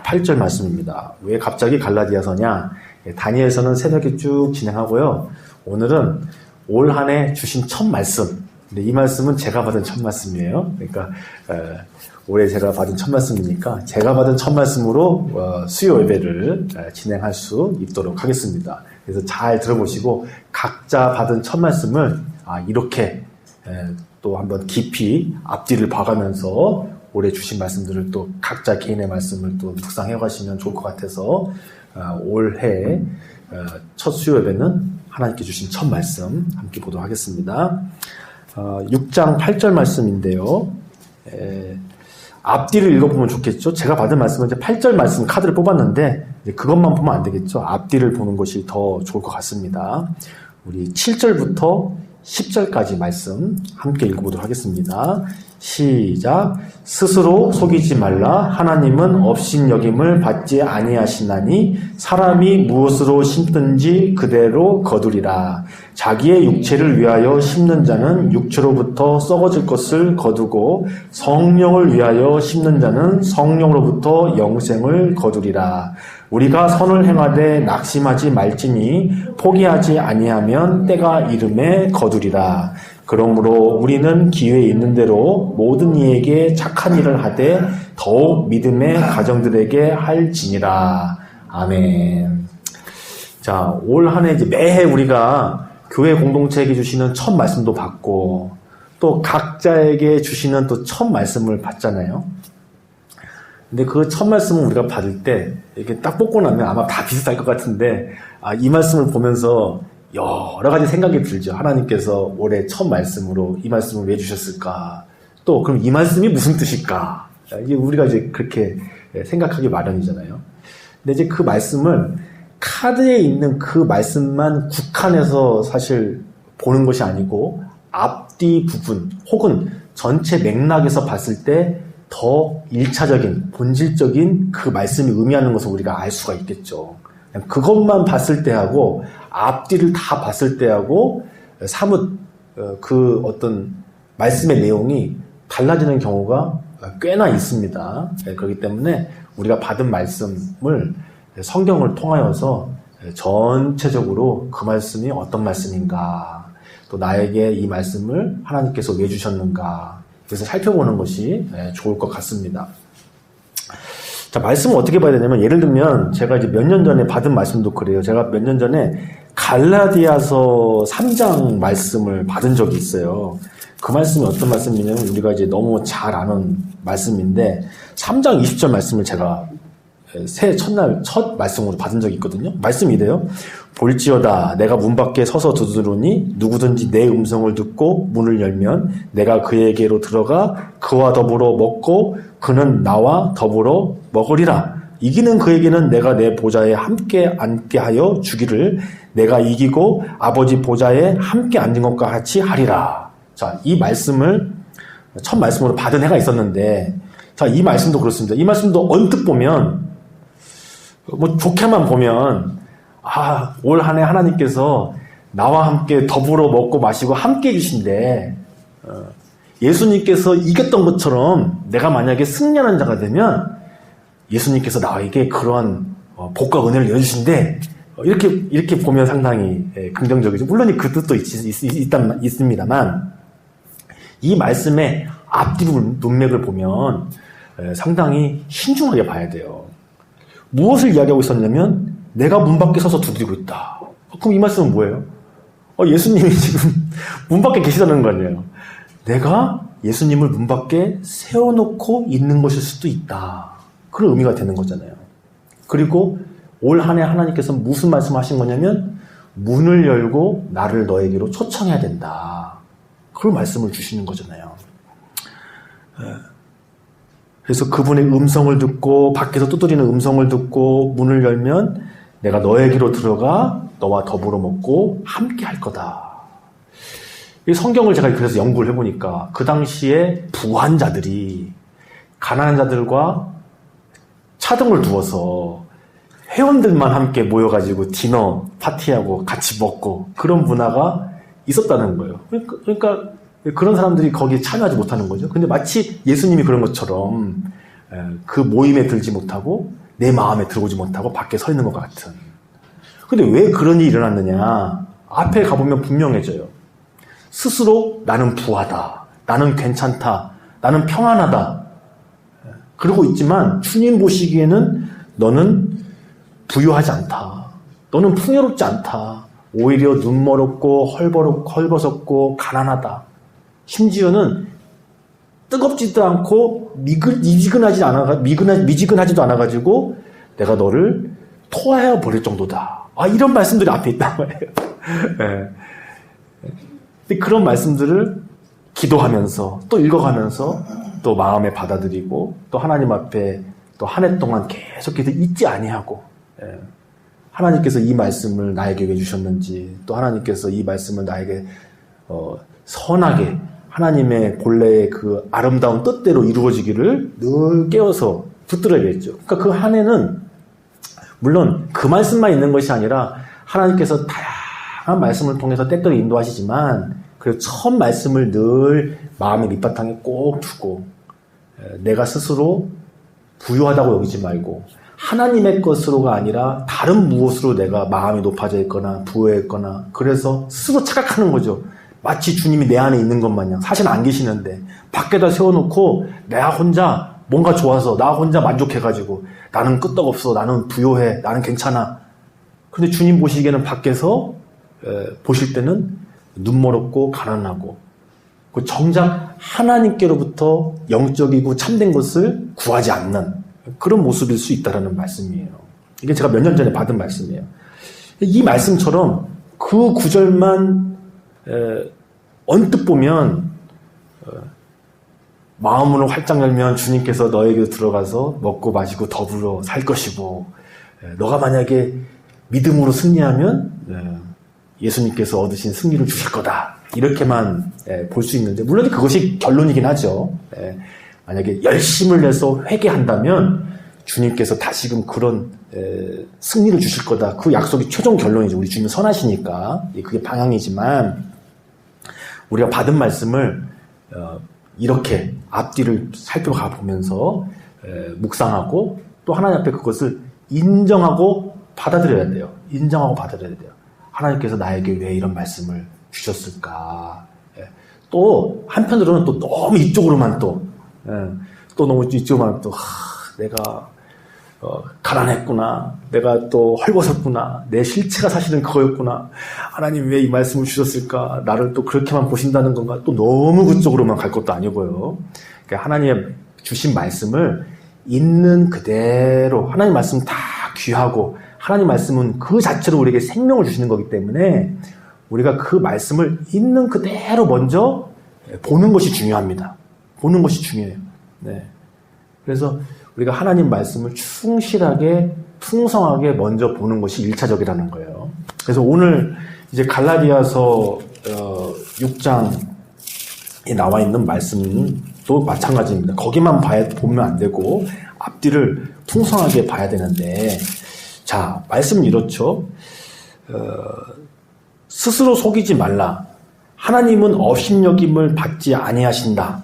8절 말씀입니다. 왜 갑자기 갈라디아서냐? 다니엘서는 새벽에 쭉 진행하고요. 오늘은 올 한 해 주신 첫 말씀. 근데 이 말씀은 제가 받은 첫 말씀이에요. 그러니까 올해 제가 받은 첫 말씀이니까 제가 받은 첫 말씀으로 수요 예배를 진행할 수 있도록 하겠습니다. 그래서 잘 들어보시고 각자 받은 첫 말씀을 이렇게 또 한번 깊이 앞뒤를 봐가면서 올해 주신 말씀들을 또 각자 개인의 말씀을 또 묵상해 가시면 좋을 것 같아서 올해 첫 수요 예배는 하나님께 주신 첫 말씀 함께 보도록 하겠습니다. 6장 8절 말씀인데요. 앞뒤를 읽어보면 좋겠죠. 제가 받은 말씀은 이제 8절 말씀 카드를 뽑았는데 이제 그것만 보면 안 되겠죠. 앞뒤를 보는 것이 더 좋을 것 같습니다. 우리 7절부터 10절까지 말씀 함께 읽어보도록 하겠습니다. 시작. 스스로 속이지 말라. 하나님은 업신여김을 받지 아니하시나니 사람이 무엇으로 심든지 그대로 거두리라. 자기의 육체를 위하여 심는 자는 육체로부터 썩어질 것을 거두고 성령을 위하여 심는 자는 성령으로부터 영생을 거두리라. 우리가 선을 행하되 낙심하지 말지니 포기하지 아니하면 때가 이름에 거두리라. 그러므로 우리는 기회 있는 대로 모든 이에게 착한 일을 하되 더욱 믿음의 가정들에게 할지니라. 아멘. 자, 올 한 해 이제 매해 우리가 교회 공동체에게 주시는 첫 말씀도 받고 또 각자에게 주시는 또 첫 말씀을 받잖아요. 근데 그 첫 말씀을 우리가 받을 때 이렇게 딱 뽑고 나면 아마 다 비슷할 것 같은데 이 말씀을 보면서 여러 가지 생각이 들죠. 하나님께서 올해 첫 말씀으로 이 말씀을 왜 주셨을까? 또 그럼 이 말씀이 무슨 뜻일까? 이게 우리가 이제 그렇게 생각하기 마련이잖아요. 근데 이제 그 말씀을 카드에 있는 그 말씀만 국한해서 사실 보는 것이 아니고 앞뒤 부분 혹은 전체 맥락에서 봤을 때 더 1차적인 본질적인 그 말씀이 의미하는 것을 우리가 알 수가 있겠죠. 그것만 봤을 때하고 앞뒤를 다 봤을 때하고 사뭇 그 어떤 말씀의 내용이 달라지는 경우가 꽤나 있습니다. 그렇기 때문에 우리가 받은 말씀을 성경을 통하여서 전체적으로 그 말씀이 어떤 말씀인가, 또 나에게 이 말씀을 하나님께서 왜 주셨는가, 그래서 살펴보는 것이 좋을 것 같습니다. 자, 말씀을 어떻게 봐야 되냐면, 예를 들면 제가 이제 몇 년 전에 받은 말씀도 그래요. 제가 몇 년 전에 갈라디아서 3장 말씀을 받은 적이 있어요. 그 말씀이 어떤 말씀이냐면 우리가 이제 너무 잘 아는 말씀인데 3장 20절 말씀을 제가 새해 첫날 첫 말씀으로 받은 적이 있거든요. 말씀이 이래요. 볼지어다 내가 문 밖에 서서 두드르니 누구든지 내 음성을 듣고 문을 열면 내가 그에게로 들어가 그와 더불어 먹고 그는 나와 더불어 먹으리라. 이기는 그에게는 내가 내 보좌에 함께 앉게 하여 주기를 내가 이기고 아버지 보좌에 함께 앉은 것과 같이 하리라. 자, 이 말씀을 첫 말씀으로 받은 해가 있었는데, 자, 이 말씀도 그렇습니다. 이 말씀도 언뜻 보면 뭐 좋게만 보면 올 한 해 하나님께서 나와 함께 더불어 먹고 마시고 함께 해주신대. 예수님께서 이겼던 것처럼 내가 만약에 승리하는 자가 되면 예수님께서 나에게 그러한 복과 은혜를 내어주신대. 이렇게 보면 상당히 긍정적이죠. 물론 그 뜻도 있습니다만 이 말씀의 앞뒤 문맥을 보면 상당히 신중하게 봐야 돼요. 무엇을 이야기하고 있었냐면 내가 문 밖에 서서 두드리고 있다. 그럼 이 말씀은 뭐예요? 예수님이 지금 문 밖에 계시다는 거 아니에요. 내가 예수님을 문 밖에 세워놓고 있는 것일 수도 있다. 그런 의미가 되는 거잖아요. 그리고 올 한 해 하나님께서 무슨 말씀하신 거냐면 문을 열고 나를 너에게로 초청해야 된다. 그런 말씀을 주시는 거잖아요. 그래서 그분의 음성을 듣고 밖에서 두드리는 음성을 듣고 문을 열면 내가 너에게로 들어가 너와 더불어 먹고 함께 할 거다. 이 성경을 제가 그래서 연구를 해보니까 그 당시에 부한 자들이 가난한 자들과 차등을 두어서 회원들만 함께 모여가지고 디너 파티하고 같이 먹고 그런 문화가 있었다는 거예요. 그러니까 그런 사람들이 거기에 참여하지 못하는 거죠. 근데 마치 예수님이 그런 것처럼 그 모임에 들지 못하고 내 마음에 들어오지 못하고 밖에 서 있는 것 같은. 근데 왜 그런 일이 일어났느냐? 앞에 가보면 분명해져요. 스스로 나는 부하다. 나는 괜찮다. 나는 평안하다. 그러고 있지만 주님 보시기에는 너는 부유하지 않다. 너는 풍요롭지 않다. 오히려 눈멀었고 헐벗었고 가난하다. 심지어는 뜨겁지도 않고 미지근하지도 않아가지고 내가 너를 토하여 버릴 정도다. 이런 말씀들이 앞에 있단 말이에요. 네. 그런 말씀들을 기도하면서 또 읽어가면서 또 마음에 받아들이고 또 하나님 앞에 또 한 해 동안 계속해서 잊지 아니하고 하나님께서 이 말씀을 나에게 왜 주셨는지 또 하나님께서 이 말씀을 나에게 선하게 하나님의 본래의 그 아름다운 뜻대로 이루어지기를 늘 깨워서 붙들어야겠죠. 그러니까 그 한 해는 물론 그 말씀만 있는 것이 아니라 하나님께서 다양한 말씀을 통해서 때때로 인도하시지만 그 첫 말씀을 늘 마음의 밑바탕에 꼭 두고 내가 스스로 부유하다고 여기지 말고 하나님의 것으로가 아니라 다른 무엇으로 내가 마음이 높아져 있거나 부유했거나 그래서 스스로 착각하는 거죠. 마치 주님이 내 안에 있는 것 마냥 사실 안 계시는데 밖에다 세워놓고 내가 혼자 뭔가 좋아서 나 혼자 만족해가지고 나는 끄떡없어, 나는 부유해, 나는 괜찮아. 근데 주님 보시기에는 밖에서 보실 때는 눈멀었고 가난하고 정작 하나님께로부터 영적이고 참된 것을 구하지 않는 그런 모습일 수 있다는 말씀이에요. 이게 제가 몇 년 전에 받은 말씀이에요. 이 말씀처럼 그 구절만 언뜻 보면 마음으로 활짝 열면 주님께서 너에게 들어가서 먹고 마시고 더불어 살 것이고 너가 만약에 믿음으로 승리하면 예수님께서 얻으신 승리를 주실 거다. 이렇게만 볼 수 있는데 물론 그것이 결론이긴 하죠. 만약에 열심을 내서 회개한다면 주님께서 다시금 그런 승리를 주실 거다. 그 약속이 최종 결론이죠. 우리 주님은 선하시니까 그게 방향이지만 우리가 받은 말씀을 이렇게 앞뒤를 살펴가 보면서 묵상하고 또 하나님 앞에 그것을 인정하고 받아들여야 돼요. 인정하고 받아들여야 돼요. 하나님께서 나에게 왜 이런 말씀을 주셨을까? 또 한편으로는 또 너무 이쪽으로만 또 너무 이쪽으로만 또 내가 가난했구나. 내가 또 헐벗었구나. 내 실체가 사실은 그거였구나. 하나님 왜 이 말씀을 주셨을까? 나를 또 그렇게만 보신다는 건가? 또 너무 그쪽으로만 갈 것도 아니고요. 그러니까 하나님 주신 말씀을 있는 그대로 하나님 말씀 다 귀하고 하나님 말씀은 그 자체로 우리에게 생명을 주시는 거기 때문에 우리가 그 말씀을 있는 그대로 먼저 보는 것이 중요합니다. 보는 것이 중요해요. 네. 그래서 우리가 하나님 말씀을 충실하게 풍성하게 먼저 보는 것이 1차적이라는 거예요. 그래서 오늘 이제 갈라디아서 6장에 나와 있는 말씀도 마찬가지입니다. 거기만 보면 안 되고 앞뒤를 풍성하게 봐야 되는데 자, 말씀은 이렇죠. 스스로 속이지 말라. 하나님은 업신여김을 받지 아니하신다.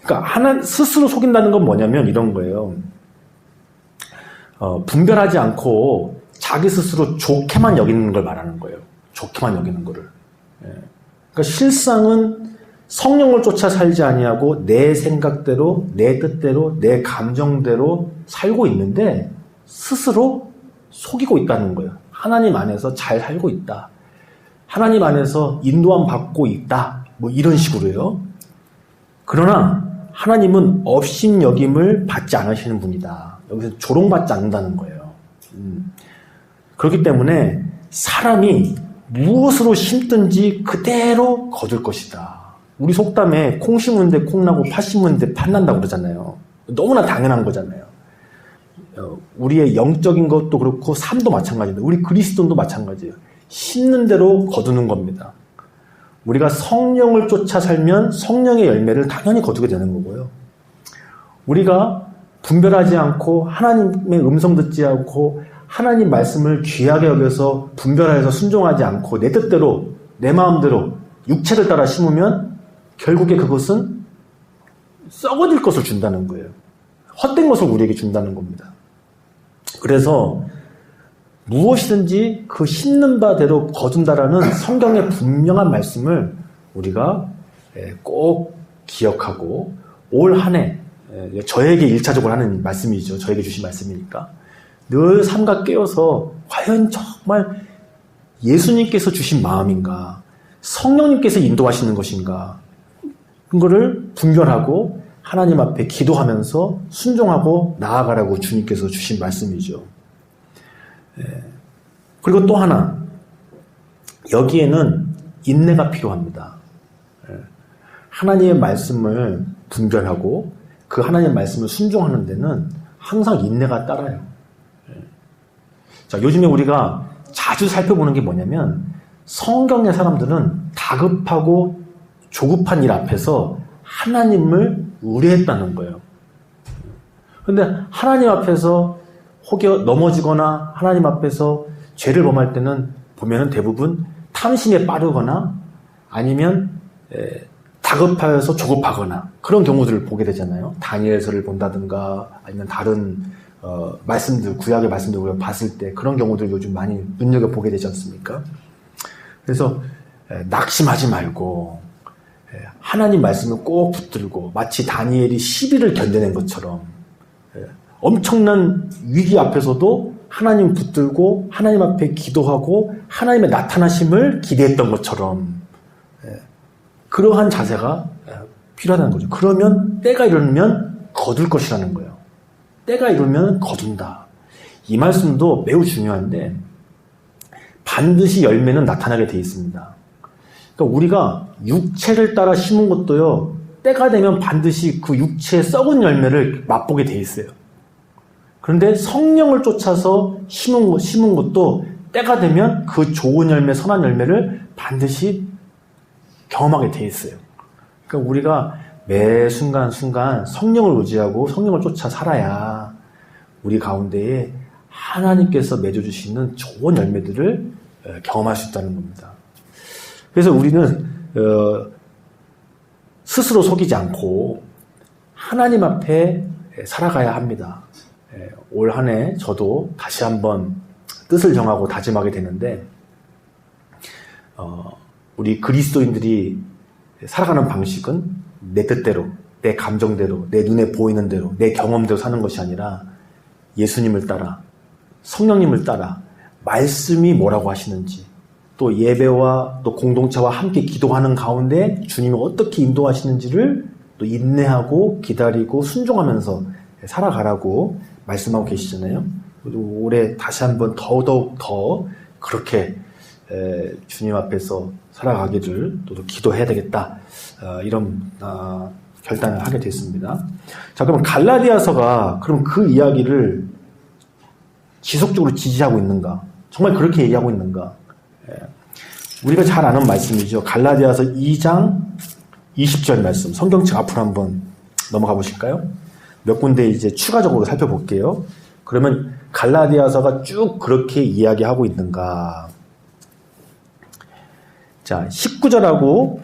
그러니까 스스로 속인다는 건 뭐냐면 이런 거예요. 분별하지 않고 자기 스스로 좋게만 여기는 걸 말하는 거예요. 좋게만 여기는 거를. 그러니까 실상은 성령을 쫓아 살지 아니하고 내 생각대로, 내 뜻대로, 내 감정대로 살고 있는데 스스로 속이고 있다는 거예요. 하나님 안에서 잘 살고 있다. 하나님 안에서 인도함 받고 있다. 뭐 이런 식으로요. 그러나 하나님은 업신여김을 받지 않으시는 분이다. 여기서 조롱받지 않는다는 거예요. 그렇기 때문에 사람이 무엇으로 심든지 그대로 거둘 것이다. 우리 속담에 콩 심는데 콩 나고 팥 심는데 팥 난다고 그러잖아요. 너무나 당연한 거잖아요. 우리의 영적인 것도 그렇고 삶도 마찬가지입니다. 우리 그리스도인도 마찬가지예요. 심는 대로 거두는 겁니다. 우리가 성령을 쫓아 살면 성령의 열매를 당연히 거두게 되는 거고요. 우리가 분별하지 않고 하나님의 음성 듣지 않고 하나님 말씀을 귀하게 여겨서 분별하여서 순종하지 않고 내 뜻대로 내 마음대로 육체를 따라 심으면 결국에 그것은 썩어질 것을 준다는 거예요. 헛된 것을 우리에게 준다는 겁니다. 그래서 무엇이든지 그 심는 바대로 거둔다라는 성경의 분명한 말씀을 우리가 꼭 기억하고 올 한 해 저에게 1차적으로 하는 말씀이죠. 저에게 주신 말씀이니까 늘 삼가 깨어서 과연 정말 예수님께서 주신 마음인가, 성령님께서 인도하시는 것인가, 그거를 분별하고 하나님 앞에 기도하면서 순종하고 나아가라고 주님께서 주신 말씀이죠. 그리고 또 하나, 여기에는 인내가 필요합니다. 하나님의 말씀을 분별하고 그 하나님의 말씀을 순종하는 데는 항상 인내가 따라요. 자, 요즘에 우리가 자주 살펴보는 게 뭐냐면 성경의 사람들은 다급하고 조급한 일 앞에서 하나님을 의뢰했다는 거예요. 그런데 하나님 앞에서 혹여 넘어지거나 하나님 앞에서 죄를 범할 때는 보면은 대부분 탐심에 빠르거나 아니면 다급하여서 조급하거나 그런 경우들을 보게 되잖아요. 다니엘서를 본다든가 아니면 다른 말씀들, 구약의 말씀들 우리가 봤을 때 그런 경우들 요즘 많이 눈여겨보게 되지 않습니까? 그래서 낙심하지 말고 하나님 말씀을 꼭 붙들고 마치 다니엘이 10일을 견뎌낸 것처럼 엄청난 위기 앞에서도 하나님 붙들고 하나님 앞에 기도하고 하나님의 나타나심을 기대했던 것처럼 그러한 자세가 필요하다는 거죠. 그러면 때가 이르면 거둘 것이라는 거예요. 때가 이르면 거둔다. 이 말씀도 매우 중요한데 반드시 열매는 나타나게 돼 있습니다. 그러니까 우리가 육체를 따라 심은 것도요, 때가 되면 반드시 그 육체의 썩은 열매를 맛보게 돼 있어요. 그런데 성령을 쫓아서 심은 것도 때가 되면 그 좋은 열매, 선한 열매를 반드시 경험하게 돼 있어요. 그러니까 우리가 매 순간순간 성령을 의지하고 성령을 쫓아 살아야 우리 가운데에 하나님께서 맺어주시는 좋은 열매들을 경험할 수 있다는 겁니다. 그래서 우리는 스스로 속이지 않고 하나님 앞에 살아가야 합니다. 올 한 해 저도 다시 한번 뜻을 정하고 다짐하게 되는데 우리 그리스도인들이 살아가는 방식은 내 뜻대로, 내 감정대로, 내 눈에 보이는 대로, 내 경험대로 사는 것이 아니라 예수님을 따라, 성령님을 따라 말씀이 뭐라고 하시는지 또 예배와 또 공동체와 함께 기도하는 가운데 주님이 어떻게 인도하시는지를 또 인내하고 기다리고 순종하면서 살아가라고 말씀하고 계시잖아요. 올해 다시 한번 더더욱 더 그렇게 주님 앞에서 살아가기를 또 기도해야 되겠다. 이런 결단을 하게 됐습니다. 자, 그럼 갈라디아서가 그럼 그 이야기를 지속적으로 지지하고 있는가? 정말 그렇게 얘기하고 있는가? 우리가 잘 아는 말씀이죠. 갈라디아서 2장 20절 말씀. 성경책 앞으로 한번 넘어가 보실까요? 몇 군데 이제 추가적으로 살펴볼게요. 그러면 갈라디아서가 쭉 그렇게 이야기하고 있는가? 자, 19절하고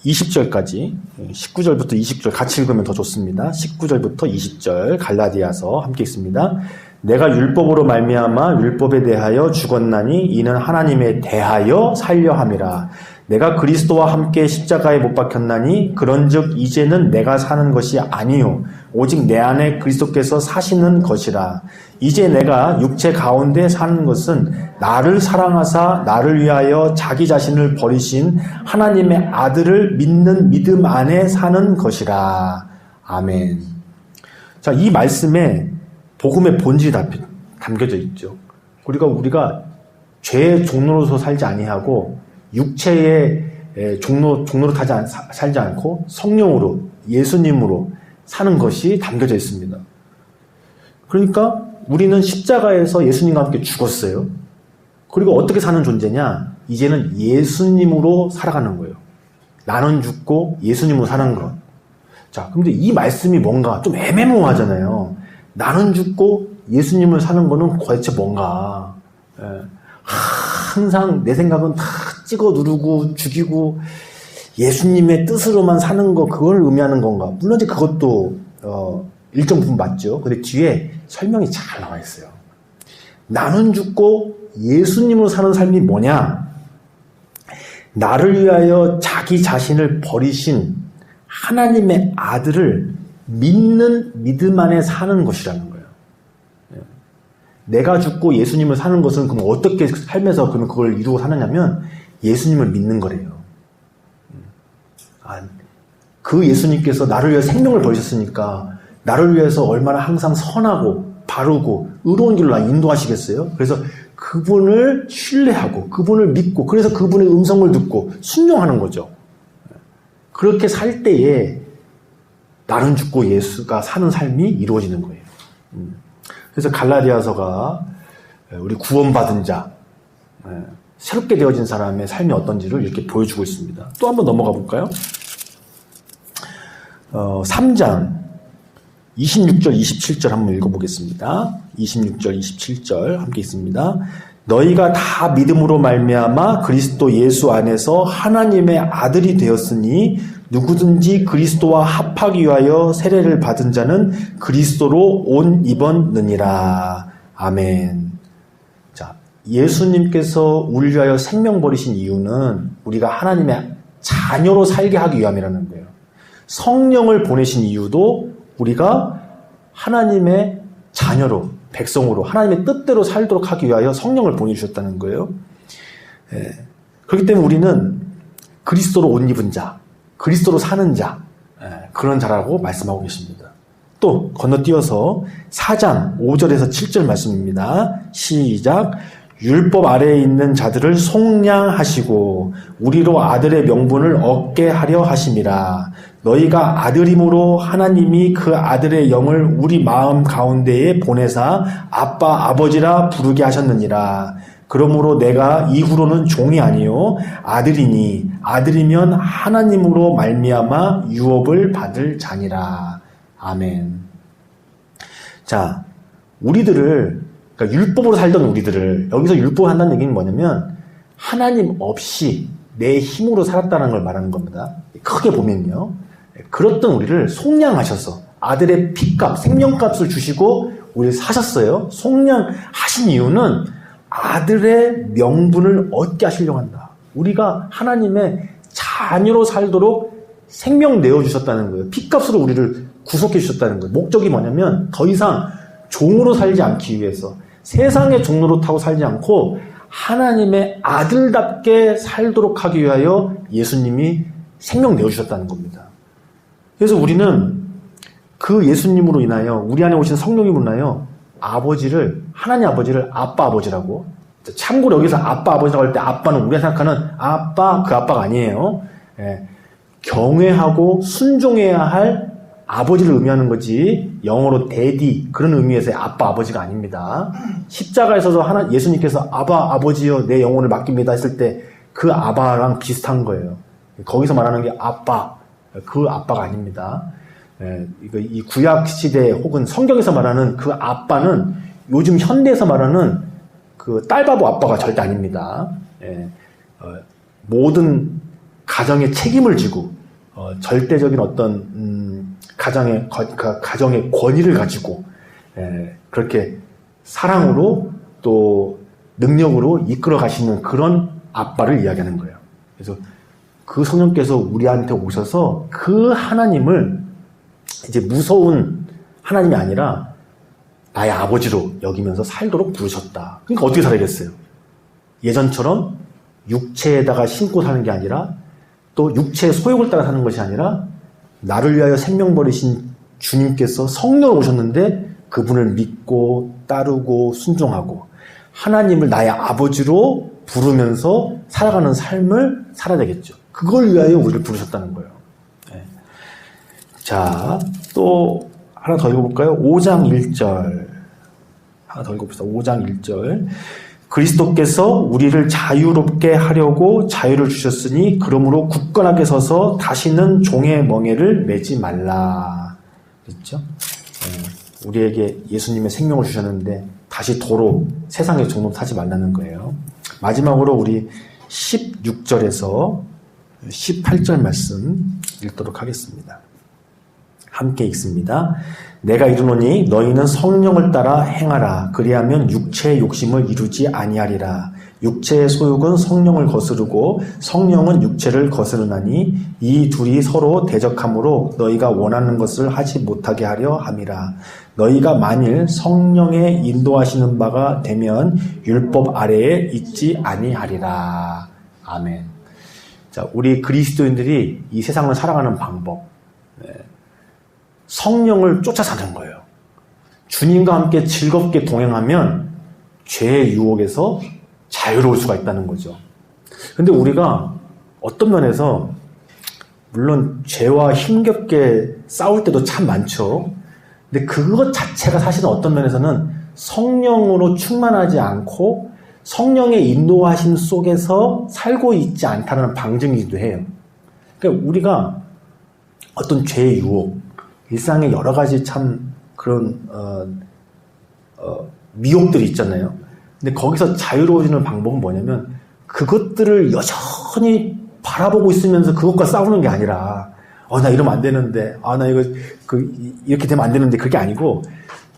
20절까지 19절부터 20절 같이 읽으면 더 좋습니다. 19절부터 20절 갈라디아서 함께 읽습니다. 내가 율법으로 말미암아 율법에 대하여 죽었나니 이는 하나님에 대하여 살려 함이라. 내가 그리스도와 함께 십자가에 못 박혔나니 그런즉 이제는 내가 사는 것이 아니요 오직 내 안에 그리스도께서 사시는 것이라. 이제 내가 육체 가운데 사는 것은 나를 사랑하사 나를 위하여 자기 자신을 버리신 하나님의 아들을 믿는 믿음 안에 사는 것이라. 아멘. 자, 이 말씀에 복음의 본질이 담겨져 있죠. 우리가 죄의 종로로서 살지 아니하고 육체의 종로로 살지 않고 성령으로 예수님으로 사는 것이 담겨져 있습니다. 그러니까 우리는 십자가에서 예수님과 함께 죽었어요. 그리고 어떻게 사는 존재냐? 이제는 예수님으로 살아가는 거예요. 나는 죽고 예수님으로 사는 것. 자, 근데 이 말씀이 뭔가 좀 애매모호하잖아요. 나는 죽고 예수님을 사는 거는 도대체 뭔가. 항상 내 생각은 다 찍어 누르고 죽이고 예수님의 뜻으로만 사는 거, 그걸 의미하는 건가? 물론 이제 그것도 일정 부분 맞죠? 근데 뒤에 설명이 잘 나와 있어요. 나는 죽고 예수님으로 사는 삶이 뭐냐? 나를 위하여 자기 자신을 버리신 하나님의 아들을 믿는 믿음 안에 사는 것이라는 거예요. 내가 죽고 예수님을 사는 것은 그럼 어떻게 살면서 그러면 그걸 이루고 사느냐면 예수님을 믿는 거래요. 그 예수님께서 나를 위해 생명을 버리셨으니까 나를 위해서 얼마나 항상 선하고 바르고 의로운 길로 인도하시겠어요? 그래서 그분을 신뢰하고 그분을 믿고 그래서 그분의 음성을 듣고 순종하는 거죠. 그렇게 살 때에 나는 죽고 예수가 사는 삶이 이루어지는 거예요. 그래서 갈라디아서가 우리 구원받은 자, 새롭게 되어진 사람의 삶이 어떤지를 이렇게 보여주고 있습니다. 또 한번 넘어가 볼까요? 3장 26절, 27절 한번 읽어보겠습니다. 26절, 27절 함께 있습니다. 너희가 다 믿음으로 말미암아 그리스도 예수 안에서 하나님의 아들이 되었으니 누구든지 그리스도와 합하기 위하여 세례를 받은 자는 그리스도로 옷 입었느니라. 아멘. 자, 예수님께서 우리를 위하여 생명 버리신 이유는 우리가 하나님의 자녀로 살게 하기 위함이라는 거예요. 성령을 보내신 이유도 우리가 하나님의 자녀로, 백성으로, 하나님의 뜻대로 살도록 하기 위하여 성령을 보내주셨다는 거예요. 그렇기 때문에 우리는 그리스도로 옷 입은 자, 그리스도로 사는 자, 그런 자라고 말씀하고 계십니다. 또 건너뛰어서 4장 5절에서 7절 말씀입니다. 시작. 율법 아래에 있는 자들을 속량하시고 우리로 아들의 명분을 얻게 하려 하심이라. 너희가 아들임으로 하나님이 그 아들의 영을 우리 마음 가운데에 보내사 아빠 아버지라 부르게 하셨느니라. 그러므로 내가 이후로는 종이 아니요 아들이니 아들이면 하나님으로 말미암아 유업을 받을 자니라. 아멘. 자, 우리들을 그러니까 율법으로 살던 우리들을 여기서 율법을 한다는 얘기는 뭐냐면 하나님 없이 내 힘으로 살았다는 걸 말하는 겁니다. 크게 보면요. 그렇던 우리를 속량하셔서 아들의 피값, 생명값을 주시고 우리를 사셨어요. 속량하신 이유는 아들의 명분을 얻게 하시려고 한다. 우리가 하나님의 자녀로 살도록 생명 내어주셨다는 거예요. 피값으로 우리를 구속해 주셨다는 거예요. 목적이 뭐냐면 더 이상 종으로 살지 않기 위해서 세상의 종로로 타고 살지 않고 하나님의 아들답게 살도록 하기 위하여 예수님이 생명 내어주셨다는 겁니다. 그래서 우리는 그 예수님으로 인하여 우리 안에 오신 성령님으로 인하여 아버지를 하나님 아버지를 아빠 아버지라고. 참고로 여기서 아빠 아버지라고 할 때 아빠는 우리가 생각하는 아빠 그 아빠가 아니에요. 경외하고 순종해야 할 아버지를 의미하는 거지 영어로 데디 그런 의미에서의 아빠 아버지가 아닙니다. 십자가에서도 예수님께서 아바 아버지여 내 영혼을 맡깁니다 했을 때 그 아바랑 비슷한 거예요. 거기서 말하는 게 아빠 그 아빠가 아닙니다. 이 구약 시대 혹은 성경에서 말하는 그 아빠는 요즘 현대에서 말하는 그 딸바보 아빠가 절대 아닙니다. 모든 가정의 책임을 지고 절대적인 어떤 가정의 권위를 가지고 그렇게 사랑으로 또 능력으로 이끌어 가시는 그런 아빠를 이야기하는 거예요. 그래서 그 성령께서 우리한테 오셔서 그 하나님을 이제 무서운 하나님이 아니라 나의 아버지로 여기면서 살도록 부르셨다. 그러니까 어떻게 살아야겠어요? 예전처럼 육체에다가 신고 사는 게 아니라 또 육체의 소욕을 따라 사는 것이 아니라 나를 위하여 생명 버리신 주님께서 성령을 오셨는데 그분을 믿고 따르고 순종하고 하나님을 나의 아버지로 부르면서 살아가는 삶을 살아야 되겠죠. 그걸 위하여 우리를 부르셨다는 거예요. 자, 또 하나 더 읽어볼까요? 5장 1절 하나 더 읽어봅시다. 5장 1절 그리스도께서 우리를 자유롭게 하려고 자유를 주셨으니 그러므로 굳건하게 서서 다시는 종의 멍에를 매지 말라. 그렇죠? 우리에게 예수님의 생명을 주셨는데 다시 도로 세상의 종로 타지 말라는 거예요. 마지막으로 우리 16절에서 18절 말씀 읽도록 하겠습니다. 함께 읽습니다. 내가 이르노니 너희는 성령을 따라 행하라. 그리하면 육체의 욕심을 이루지 아니하리라. 육체의 소욕은 성령을 거스르고 성령은 육체를 거스르나니 이 둘이 서로 대적하므로 너희가 원하는 것을 하지 못하게 하려 함이라. 너희가 만일 성령의 인도하시는 바가 되면 율법 아래에 있지 아니하리라. 아멘. 자, 우리 그리스도인들이 이 세상을 살아가는 방법, 성령을 쫓아 사는 거예요. 주님과 함께 즐겁게 동행하면 죄의 유혹에서 자유로울 수가 있다는 거죠. 근데 우리가 어떤 면에서 물론 죄와 힘겹게 싸울 때도 참 많죠. 근데 그것 자체가 사실은 어떤 면에서는 성령으로 충만하지 않고 성령의 인도하심 속에서 살고 있지 않다는 방증이기도 해요. 그러니까 우리가 어떤 죄의 유혹, 일상의 여러 가지 참 그런 미혹들이 있잖아요. 근데 거기서 자유로워지는 방법은 뭐냐면 그것들을 여전히 바라보고 있으면서 그것과 싸우는 게 아니라 나 이러면 안 되는데 나 이거 이렇게 되면 안 되는데 그게 아니고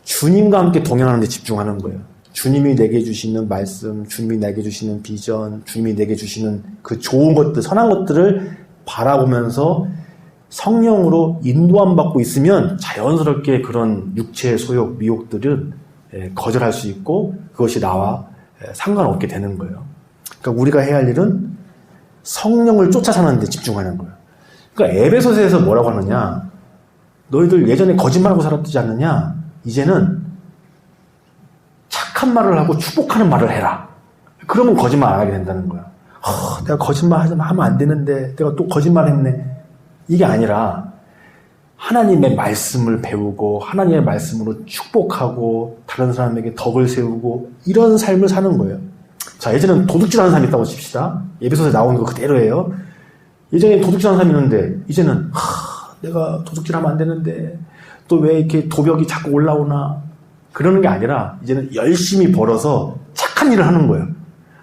주님과 함께 동행하는 데 집중하는 거예요. 주님이 내게 주시는 말씀, 주님이 내게 주시는 비전, 주님이 내게 주시는 그 좋은 것들, 선한 것들을 바라보면서 성령으로 인도함 받고 있으면 자연스럽게 그런 육체의 소욕, 미혹들을 거절할 수 있고 그것이 나와 상관없게 되는 거예요. 그러니까 우리가 해야 할 일은 성령을 쫓아 사는 데 집중하는 거예요. 그러니까 에베소서에서 뭐라고 하느냐? 너희들 예전에 거짓말하고 살았지 않느냐? 이제는 착한 말을 하고 축복하는 말을 해라. 그러면 거짓말 안 하게 된다는 거야. 내가 거짓말 하면 안 되는데 내가 또 거짓말했네. 이게 아니라 하나님의 말씀을 배우고 하나님의 말씀으로 축복하고 다른 사람에게 덕을 세우고 이런 삶을 사는 거예요. 자, 예전에는 도둑질하는 사람이 있다고 칩시다. 에베소서에 나오는 거 그대로예요. 예전에 도둑질하는 사람이 있는데 이제는 내가 도둑질하면 안 되는데 또 왜 이렇게 도벽이 자꾸 올라오나 그러는 게 아니라 이제는 열심히 벌어서 착한 일을 하는 거예요.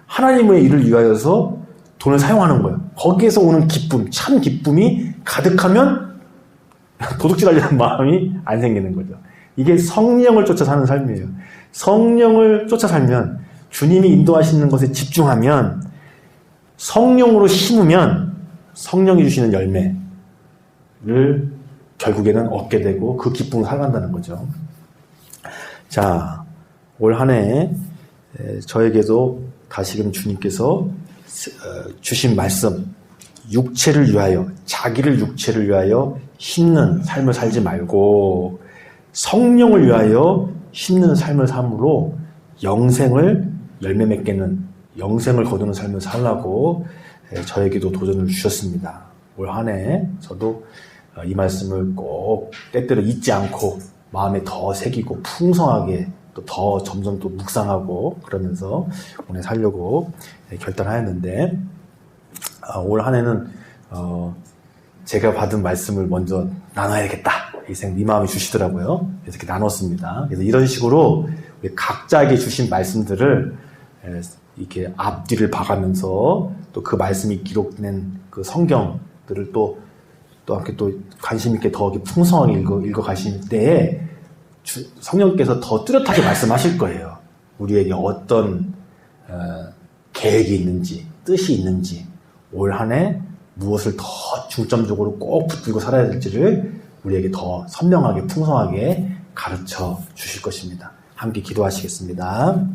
하나님의 일을 위하여서 돈을 사용하는 거예요. 거기에서 오는 기쁨, 참 기쁨이 가득하면 도둑질하려는 마음이 안 생기는 거죠. 이게 성령을 쫓아 사는 삶이에요. 성령을 쫓아 살면 주님이 인도하시는 것에 집중하면 성령으로 심으면 성령이 주시는 열매를 결국에는 얻게 되고 그 기쁨을 살아간다는 거죠. 자, 올 한 해 저에게도 다시금 주님께서 주신 말씀, 육체를 위하여, 자기를 육체를 위하여 심는 삶을 살지 말고 성령을 위하여 심는 삶을 삶으로 영생을 열매 맺게는, 영생을 거두는 삶을 살라고 저에게도 도전을 주셨습니다. 올 한 해 저도 이 말씀을 꼭 때때로 잊지 않고 마음에 더 새기고 풍성하게 또 더 점점 또 묵상하고 그러면서 오늘 살려고 결단하였는데, 올 한 해는 제가 받은 말씀을 먼저 나눠야겠다 이 마음이 주시더라고요. 그래서 이렇게 나눴습니다. 그래서 이런 식으로 각자에게 주신 말씀들을 이렇게 앞뒤를 봐가면서 또 그 말씀이 기록된 그 성경들을 또 함께 또 관심 있게 더 풍성하게 읽어 가실 때에 성령께서 더 뚜렷하게 말씀하실 거예요. 우리에게 어떤 계획이 있는지, 뜻이 있는지, 올 한 해 무엇을 더 중점적으로 꼭 붙들고 살아야 될지를 우리에게 더 선명하게, 풍성하게 가르쳐 주실 것입니다. 함께 기도하시겠습니다.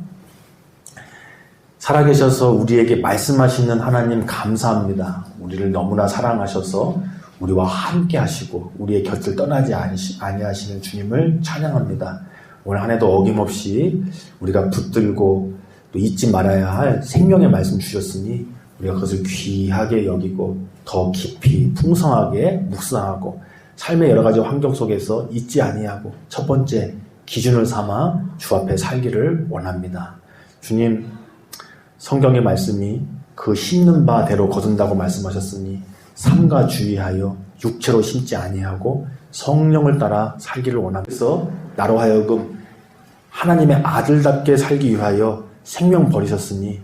살아계셔서 우리에게 말씀하시는 하나님 감사합니다. 우리를 너무나 사랑하셔서 우리와 함께 하시고 우리의 곁을 떠나지 아니하시는 주님을 찬양합니다. 올 한 해도 어김없이 우리가 붙들고 또 잊지 말아야 할 생명의 말씀 주셨으니 우리가 그것을 귀하게 여기고 더 깊이 풍성하게 묵상하고 삶의 여러 가지 환경 속에서 잊지 아니하고 첫 번째 기준을 삼아 주 앞에 살기를 원합니다. 주님, 성경의 말씀이 그 심는 바대로 거둔다고 말씀하셨으니 삼가 주의하여 육체로 심지 아니하고 성령을 따라 살기를 원합니다. 그래서 나로 하여금 하나님의 아들답게 살기 위하여 생명 버리셨으니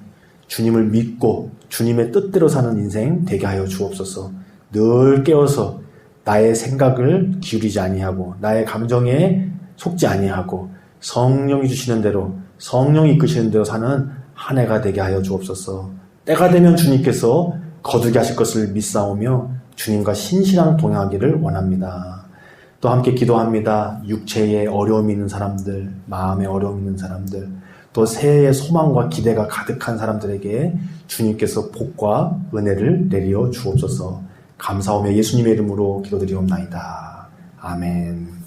주님을 믿고 주님의 뜻대로 사는 인생 되게 하여 주옵소서. 늘 깨어서 나의 생각을 기울이지 아니하고 나의 감정에 속지 아니하고 성령이 주시는 대로 성령이 이끄시는 대로 사는 한 해가 되게 하여 주옵소서. 때가 되면 주님께서 거두게 하실 것을 믿사오며 주님과 신실한 동행하기를 원합니다. 또 함께 기도합니다. 육체에 어려움이 있는 사람들, 마음에 어려움이 있는 사람들, 또 새해의 소망과 기대가 가득한 사람들에게 주님께서 복과 은혜를 내려 주옵소서. 감사하며 예수님의 이름으로 기도드리옵나이다. 아멘.